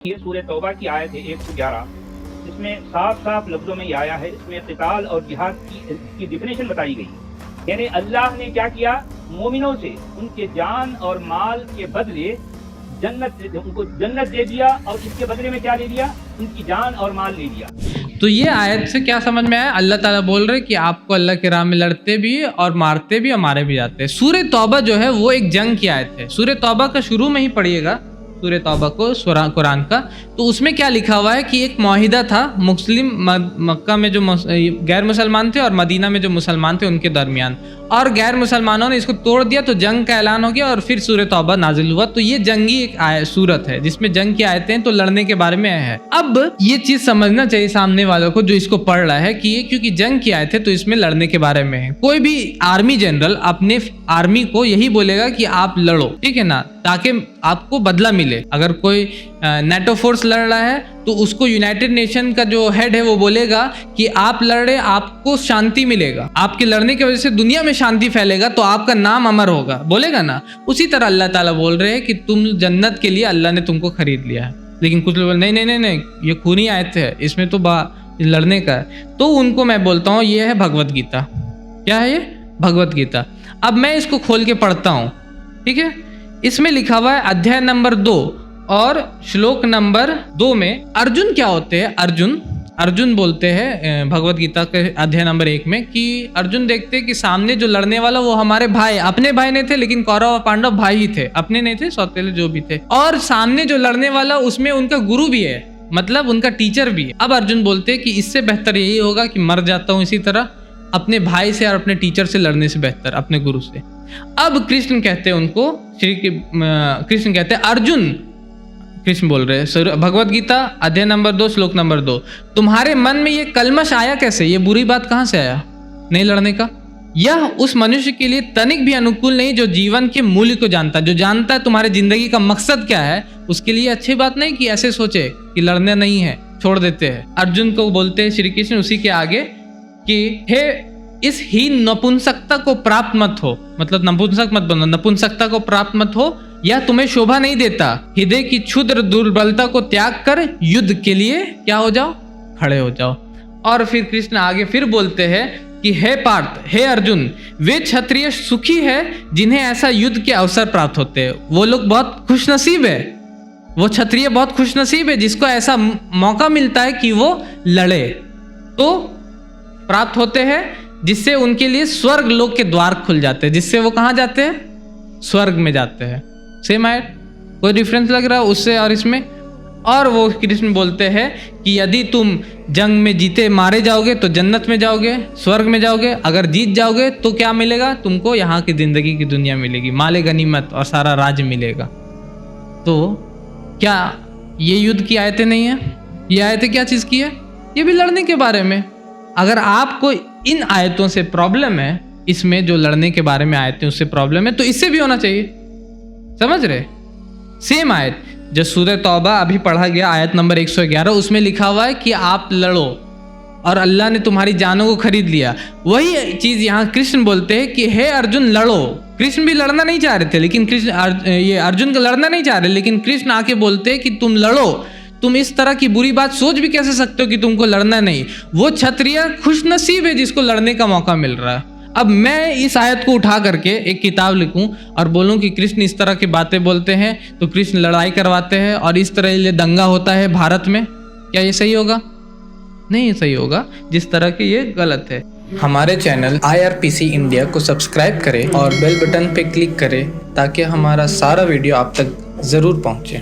ये सूरह तौबा की आयत है 111, इसमें साफ साफ लफ्जों में ये आया है, इसमें क़िताल और जिहाद की डिफिनेशन बताई गई है। यानी अल्लाह ने क्या किया, मोमिनों से उनके जान और माल के बदले उनको जन्नत दे दिया, और इसके बदले में क्या दे दिया, उनकी जान और माल ले दिया। तो ये आयत से क्या समझ में आया? अल्लाह ताला बोल रहे कि आपको अल्लाह के राह में लड़ते भी और मारते भी और मारे भी जाते हैं। सूरह तौबा जो है वो एक जंग की आयत है। सूरह तौबा का शुरू में ही पढ़िएगा सूरह तौबा को, कुरान का, तो उसमें क्या लिखा हुआ है कि एक मुआहिदा था मुस्लिम मक्का में जो गैर मुसलमान थे और मदीना में जो मुसलमान थे उनके दरमियान, और गैर मुसलमानों ने इसको तोड़ दिया तो जंग का ऐलान हो गया और फिर सूरह तौबा नाजिल हुआ। तो ये जंगी एक सूरत है जिसमें जंग की आयतें हैं, तो लड़ने के बारे में है। अब ये चीज समझना चाहिए सामने वालों को जो इसको पढ़ रहा है कि ये क्योंकि जंग की आयत है तो इसमें लड़ने के बारे में है। कोई भी आर्मी जनरल अपने आर्मी को यही बोलेगा कि आप लड़ो, ठीक है ना, ताकि आपको बदला मिले। अगर कोई नेटो फोर्स लड़ रहा है तो उसको यूनाइटेड नेशन का जो हेड है वो बोलेगा कि आप लड़ रहे, आपको शांति मिलेगा, आपके लड़ने की वजह से दुनिया में शांति फैलेगा, तो आपका नाम अमर होगा, बोलेगा ना। उसी तरह अल्लाह ताला बोल रहे हैं कि तुम जन्नत के लिए अल्लाह ने तुमको खरीद लिया है। लेकिन कुछ लोग नहीं नहीं नहीं नहीं, ये खूनी आयत है, इसमें तो लड़ने का है। तो उनको मैं बोलता हूँ ये है भगवत गीता। क्या है ये? भगवत गीता। अब मैं इसको खोल के पढ़ता हूँ, ठीक है। इसमें लिखा हुआ है अध्याय नंबर 2 और श्लोक नंबर 2 में अर्जुन क्या होते हैं। अर्जुन बोलते हैं भगवत गीता के अध्याय नंबर 1 में कि अर्जुन देखते हैं कि सामने जो लड़ने वाला वो हमारे भाई, अपने भाई नहीं थे, लेकिन कौरव और पांडव भाई ही थे, अपने नहीं थे, सौतेले जो भी थे। और सामने जो लड़ने वाला उसमें उनका गुरु भी है, मतलब उनका टीचर भी है। अब अर्जुन बोलते हैं कि इससे बेहतर यही होगा कि मर जाता हूँ इसी तरह, अपने भाई से और अपने टीचर से लड़ने से बेहतर, अपने गुरु से। अब कृष्ण कहते हैं उनको, कृष्ण कहते हैं अर्जुन, कृष्ण बोल रहे हैं भगवत गीता अध्याय नंबर 2 श्लोक नंबर 2, तुम्हारे मन में ये कलमश आया कैसे, ये बुरी बात कहाँ से आया नहीं लड़ने का? यह उस मनुष्य के लिए तनिक भी अनुकूल नहीं जो जीवन के मूल्य को जानता, जो जानता है तुम्हारे जिंदगी का मकसद क्या है, उसके लिए अच्छी बात नहीं कि ऐसे सोचे कि लड़ना नहीं है, छोड़ देते हैं। अर्जुन को बोलते हैं श्री कृष्ण उसी के आगे कि हे इस हीन नपुंसकता को प्राप्त मत हो, मतलब नपुंसक मत बनो, नपुंसकता को प्राप्त मत हो, यह तुम्हें शोभा नहीं देता। हृदय की क्षुद्र दुर्बलता को त्याग कर युद्ध के लिए क्या हो जाओ, खड़े हो जाओ। और फिर कृष्ण आगे फिर बोलते हैं कि हे पार्थ, हे अर्जुन, वे क्षत्रिय सुखी है जिन्हें ऐसा युद्ध के अवसर प्राप्त होते हैं। वो लोग बहुत खुशनसीब है, वो क्षत्रिय बहुत खुशनसीब है जिसको ऐसा मौका मिलता है कि वो लड़े, तो प्राप्त होते हैं, जिससे उनके लिए स्वर्ग लोक के द्वार खुल जाते हैं, जिससे वो कहाँ जाते हैं, स्वर्ग में जाते हैं। सेम आयत, कोई डिफरेंस लग रहा है उससे और इसमें? और वो कृष्ण बोलते हैं कि यदि तुम जंग में जीते मारे जाओगे तो जन्नत में जाओगे, स्वर्ग में जाओगे। अगर जीत जाओगे तो क्या मिलेगा तुमको, यहाँ की जिंदगी की दुनिया मिलेगी, माले गनीमत और सारा राज मिलेगा। तो क्या ये युद्ध की आयतें नहीं है? ये आयतें क्या चीज़ की है? ये भी लड़ने के बारे में। अगर आपको इन आयतों से प्रॉब्लम है, इसमें जो लड़ने के बारे में आयतें उससे प्रॉब्लम है, तो इससे भी होना चाहिए, समझ रहे? सेम आयत जो सूरह तौबा अभी पढ़ा गया आयत नंबर 111, उसमें लिखा हुआ है कि आप लड़ो और अल्लाह ने तुम्हारी जानों को खरीद लिया। वही चीज यहाँ कृष्ण बोलते हैं कि हे अर्जुन लड़ो। कृष्ण भी लड़ना नहीं चाह रहे थे, लेकिन ये अर्जुन का लड़ना नहीं चाह रहे, लेकिन कृष्ण आके बोलते हैं कि तुम लड़ो। तुम इस तरह की बुरी बात सोच भी कैसे सकते हो कि तुमको लड़ना नहीं? वो क्षत्रिय खुशनसीब है जिसको लड़ने का मौका मिल रहा है। अब मैं इस आयत को उठा करके एक किताब लिखूं और बोलूं कि कृष्ण इस तरह की बातें बोलते हैं, तो कृष्ण लड़ाई करवाते हैं और इस तरह ये दंगा होता है भारत में, क्या ये सही होगा? नहीं सही होगा, जिस तरह के ये गलत है। हमारे चैनल IRPC इंडिया को सब्सक्राइब करें और बेल बटन पे क्लिक करें ताकि हमारा सारा वीडियो आप तक ज़रूर पहुंचे।